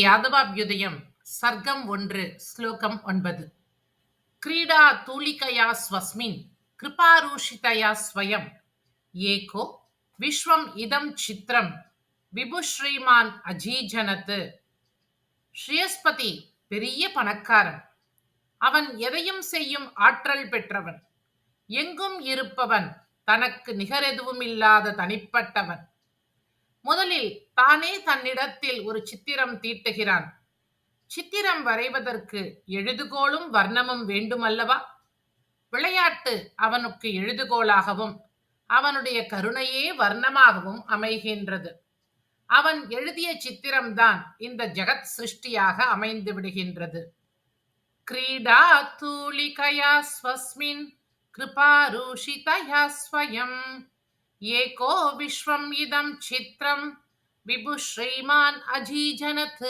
யாதவாபியுதயம் சர்க்கம் 1 ஸ்லோகம் 9. क्रीडा तूलिकया स्वस्मिन् कृपारूषितया स्वयं एको विश्वम् इदं चित्रं விபுஸ்ரீமான் அஜீஜனத். ஸ்ரீயஸ்பதி பெரிய பணக்காரன். அவன் எதையும் செய்யும் ஆற்றல் பெற்றவன். எங்கும் இருப்பவன். தனக்கு நிகரெதுவுமில்லாத தனிப்பட்டவன். முதலில் தானே தன்னிடத்தில் ஒரு சித்திரம் தீட்டுகிறான். சித்திரம் வரைவதற்கு எழுதுகோலும் வர்ணமும் வேண்டுமல்லவா? விளையாட்டு அவனுக்கு எழுதுகோலாகவும் அவனுடைய கருணையே வர்ணமாகவும் அமைகின்றது. அவன் எழுதிய சித்திரம்தான் இந்த ஜகத் சிருஷ்டியாக அமைந்து விடுகின்றது. கிரீடா தூளிகயா ஸ்வஸ்மின் கிருபாரூஷிதயா ஸ்வயம் ஏகோ விஸ்வம் இதம் சித்ரம் விபு ஸ்ரீமான் அஜீஜனத்.